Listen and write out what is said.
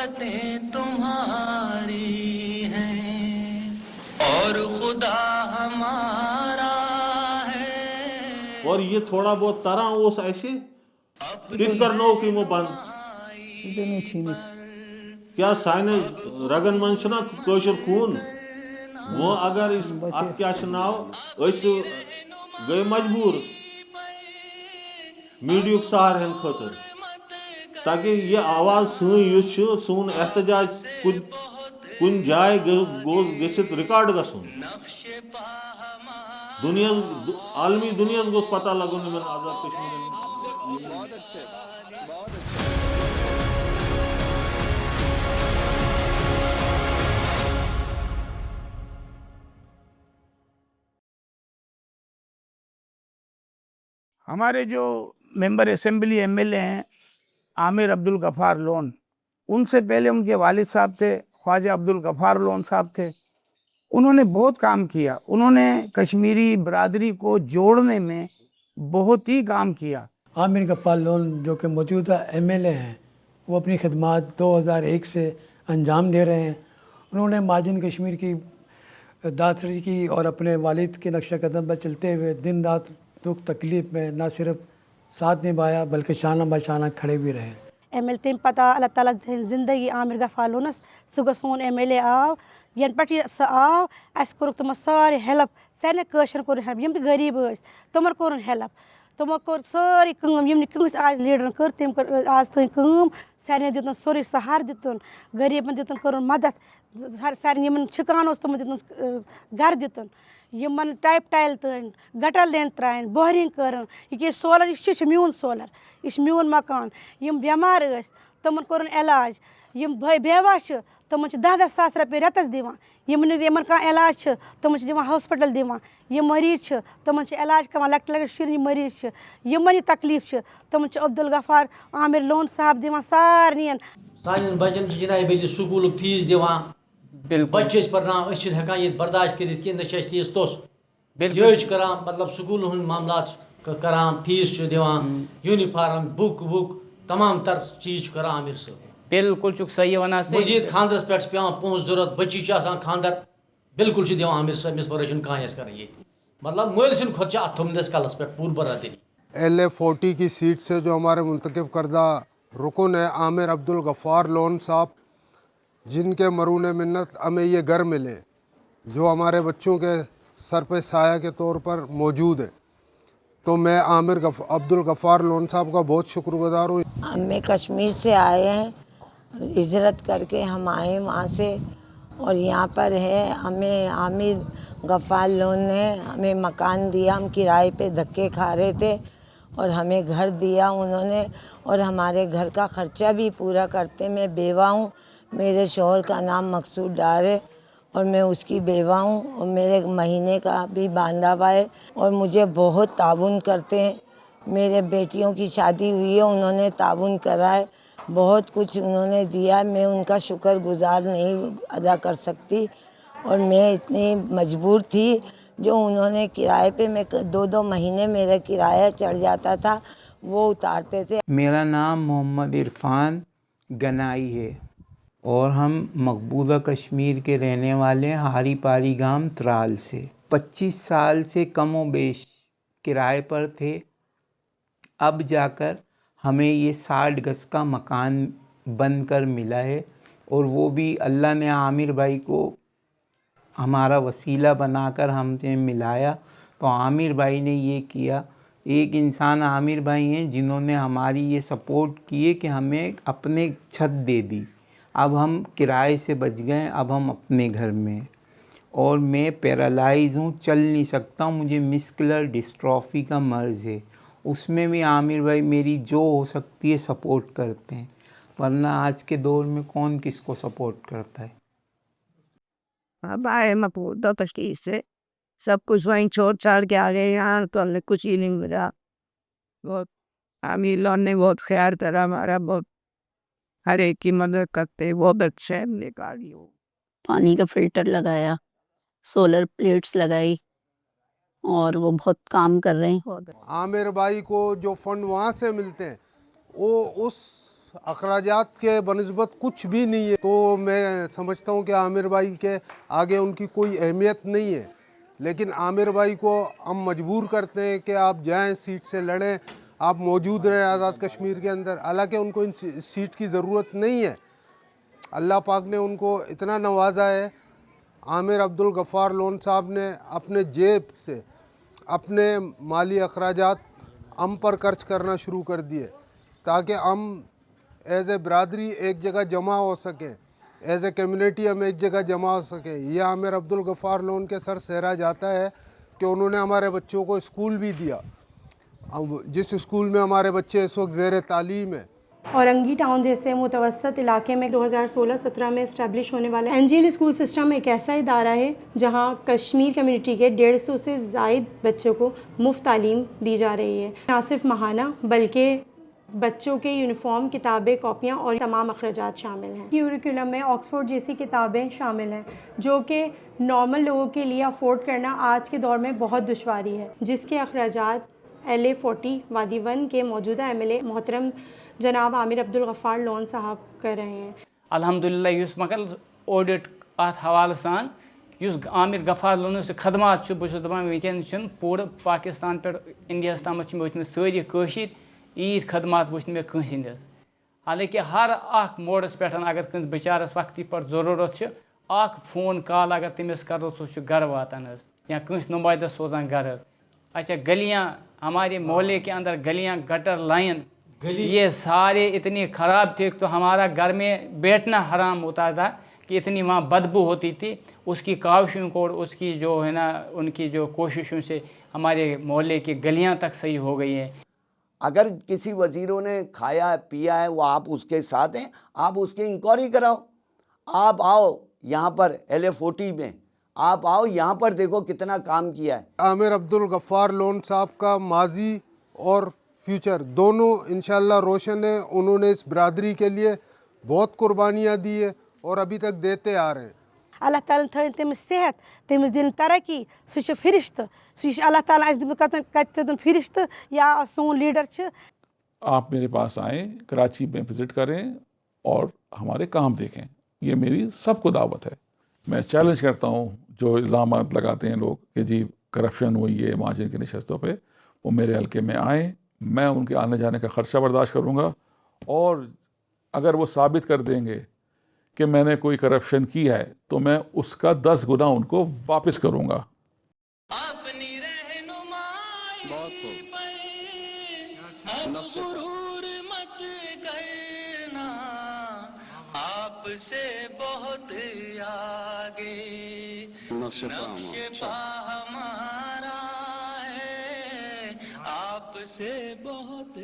मोहब्बतें तुम्हारी हैं और खुदा हमारा है। और ये थोड़ा बहुत तरह उस ऐसे इत करनो कि मो बंद क्या साइन रगन मन छना कोशर खून वो अगर इस अत क्या नाव अस गए मजबूर मीडिया सहार हन खतर ताकि ये आवाज सून एहतजाज कुन जाए गसित रिकॉर्ड गसन दुनिया आलमी दुनिया गोस पता लगन में आजाद कश्मीर बहुत अच्छे बहुत अच्छे। हमारे जो मेंबर असेंबली एमएलए हैं आमिर अब्दुल गफ़ार लोन, उनसे पहले उनके वालिद साहब थे ख्वाजा अब्दुल गफ़ार लोन साहब थे। उन्होंने बहुत काम किया, उन्होंने कश्मीरी बरादरी को जोड़ने में बहुत ही काम किया। आमिर गफ़ार लोन जो कि मौजूदा एमएलए हैं, वो अपनी खदमात 2001 से अंजाम दे रहे हैं। उन्होंने महाजन कश्मीर की दादरी की और अपने वालिद के नक्शा कदम पर चलते हुए दिन रात दुख तकलीफ़ में न सिर्फ साथ निभाया बल्कि शाना बशाना खड़े भी रहे। एम एल तम पता अल्लाह ताला ज़िंदगी आमिर गफ़ार लोनस सह सोन एमएलए आव यन पे सह आव अस कोर तमो सारे हेल्प सारे कशर कोर हेल्प यम गरीब तमन कोर हेल्प तमो कोर सारी कम यम कंस आज लीडरन कर तम कर आज तक कम सारे दितन सोरे सहार दितन गरीबन दितन कर मदद सारे यमन ठिकान तमो दितन घर दितन यमन टाइप टाइल तन गटर लेन त्राइन बोहरिंग कर ये सोलर यह म्यून सोलर यह म्यून मकान यम बेमार तमन कोर इलाज यम बेवा तमन 10-10 सास रुपये रेतस दिवान यमन कह इलाज तमन दिवान हॉस्पिटल दिवान यम मरीज तमन इलाज कर लकट लकट शुर मरीज यमन यह तकलीफ तमन अब्दुल गफ़ार आमिर लोन साहब दिवान सारन सान बचन जनाब स्कूल फीस दिवान बच्चे पर्न हेकान ये बर्दाश्त कर तीस तोस ये करान मतलब स्कूल हूँ मामलात करान फीस दिवान यूनिफार्म बुक तमाम तर चीज करान आमिर साहब बिल्कुल सही वन मजीद खानदस पे पे पोस जरूरत बच्ची खानदर बिल्कुल दिवान आमिर साहब पर कह कर मतलब मल सद खुद अत थोमस कलस पे पूरी बरदरी। LA40 की सीट से जो हमारे मुंतखब करदा रुकन है आमिर अब्दुल गफ़ार लोन साहब, जिनके मरून मिन्नत हमें ये घर मिले जो हमारे बच्चों के सर पे साया के तौर पर मौजूद है, तो मैं आमिर अब्दुल गफ़ार लोन साहब का बहुत शुक्रगुजार हूँ। हम कश्मीर से आए हैं, हिजरत करके हम आए वहाँ से और यहाँ पर है। हमें आमिर गफ़ार लोन ने हमें मकान दिया, हम किराए पे धक्के खा रहे थे और हमें घर दिया उन्होंने और हमारे घर का ख़र्चा भी पूरा करते। मैं बेवा हूँ, मेरे शौहर का नाम मकसूद डार है और मैं उसकी बेवा हूँ और मेरे महीने का भी बांधा हुआ है और मुझे बहुत ताउन करते हैं। मेरे बेटियों की शादी हुई है, उन्होंने ताउन करा है, बहुत कुछ उन्होंने दिया, मैं उनका शुक्रगुजार नहीं अदा कर सकती। और मैं इतनी मजबूर थी जो उन्होंने किराए पे मैं 2-2 महीने मेरा किराया चढ़ जाता था वो उतारते थे। मेरा नाम मोहम्मद इरफान गनाई है और हम मकबूजा कश्मीर के रहने वाले हैं, हारी पारी गांव त्राल से। 25 साल से कम व बेश किराए पर थे, अब जाकर हमें ये 60 गज का मकान बनकर मिला है और वो भी अल्लाह ने आमिर भाई को हमारा वसीला बनाकर हमसे मिलाया। तो आमिर भाई ने ये किया, एक इंसान आमिर भाई हैं जिन्होंने हमारी ये सपोर्ट किए कि हमें अपने छत दे दी। अब हम किराए से बच गए, अब हम अपने घर में। और मैं पैरालाइज हूँ, चल नहीं सकता, मुझे मस्कुलर डिस्ट्रॉफी का मर्ज़ है। उसमें भी आमिर भाई मेरी जो हो सकती है सपोर्ट करते हैं, वरना आज के दौर में कौन किसको सपोर्ट करता है। अब आए मकबूजा कश्मीर से, सब कुछ वहीं छोड़ छाड़ के आ गए, यहाँ तो हमने कुछ ही नहीं मिला। बहुत आमिर लोन ने बहुत ख्याल करा हमारा, बहुत हर एक की मदद करते, बहुत अच्छे हैं। निकाली हो पानी का फिल्टर लगाया, सोलर प्लेट्स लगाई और वो बहुत काम कर रहे हैं। आमिर भाई को जो फंड वहाँ से मिलते हैं वो उस अखराजात के बनिस्बत कुछ भी नहीं है, तो मैं समझता हूँ कि आमिर भाई के आगे उनकी कोई अहमियत नहीं है। लेकिन आमिर भाई को हम मजबूर करते हैं कि आप जाएं, सीट से लड़ें, आप मौजूद रहें आज़ाद कश्मीर के अंदर। हालांकि उनको इन सीट की ज़रूरत नहीं है। अल्लाह पाक ने उनको इतना नवाजा है। आमिर अब्दुल गफ़ार लोन साहब ने अपने जेब से अपने माली अखराजात हम पर खर्च करना शुरू कर दिए ताकि हम एज ए बरादरी एक जगह जमा हो सकें, एज ए कम्युनिटी हम एक जगह जमा हो सकें। यह आमिर अब्दुल गफ़ार लोन के सर सहरा जाता है कि उन्होंने हमारे बच्चों को स्कूल भी दिया, जिस स्कूल में हमारे बच्चे इस वक्त ज़ेर तालीम है। औरंगी टाउन जैसे मुतवसत इलाके में 2016-17 में इस्टेब्लिश होने वाला एनजीएल स्कूल सिस्टम एक ऐसा इदारा है जहां कश्मीर कम्युनिटी के 150 से ज़ायद बच्चों को मुफ्त तालीम दी जा रही है। ना सिर्फ महाना बल्कि बच्चों के यूनिफॉर्म, किताबें, कॉपियाँ और तमाम अखराजात शामिल हैं। क्यूरिकुलम में ऑक्सफोर्ड जैसी किताबें शामिल हैं जो कि नॉर्मल लोगों के लिए अफोर्ड करना आज के दौर में बहुत दुश्वारी है, जिसके अखराजात LA40 वादी 1 के मौजूदा MLA मोहतरम जनाब आमिर अब्दुल गफ़ार लोन साहब कर रहे हैं। अल्हम्दुलिल्लाह युस मकल ऑडिट अत हवाले सान युस आमिर गफ़ार लोन से खदमात बहुत दपान वैन पूरे पाकिस्तान पे इंडिया तम वो सारी कशीर ईद खदमात वो मे कंस हंदिस। हालांकि हर अख मोडस पे अगर कंस बेचारस वक्ती पर जरूरत फ़ोन कॉल अगर तमिस करो सह घर वातान या कंस नुमाइंदस सोजान घर। अच्छा गलियाँ, हमारे मोहल्ले के अंदर गलियाँ, गटर लाइन ये सारे इतनी ख़राब थे तो हमारा घर में बैठना हराम होता था कि इतनी वहाँ बदबू होती थी। उसकी काविशों को और उसकी जो है ना उनकी जो कोशिशों से हमारे मोहल्ले की गलियाँ तक सही हो गई हैं। अगर किसी वज़ीरों ने खाया पिया है वो आप उसके साथ हैं, आप उसकी इंक्वायरी कराओ। आप आओ यहाँ पर LA40 में, आप आओ यहाँ पर देखो कितना काम किया है। आमिर अब्दुल गफ़ार लोन साहब का माजी और फ्यूचर दोनों इंशाल्लाह रोशन है। उन्होंने इस बरादरी के लिए बहुत कुर्बानियाँ दी है और अभी तक देते आ रहे हैं। अल्लाह ताला थन तमिस सेहत, तमिस दिन तरक्की, सह फरिश्त, सह अल्लाह ताला कतन फरिश्त या सोन लीडर छ। आप मेरे पास आएँ, कराची में विज़िट करें और हमारे काम देखें, ये मेरी सबको दावत है। मैं चैलेंज करता हूँ जो इल्ज़ाम लगाते हैं लोग कि जी करप्शन हुई है माजिन की नशस्तों पे, वो मेरे हल्के में आएँ, मैं उनके आने जाने का ख़र्चा बर्दाश्त करूँगा और अगर वो साबित कर देंगे कि मैंने कोई करप्शन की है तो मैं उसका 10 गुना उनको वापस करूँगा। आपसे बहुत आगे नक्शे हमारा है, आपसे बहुत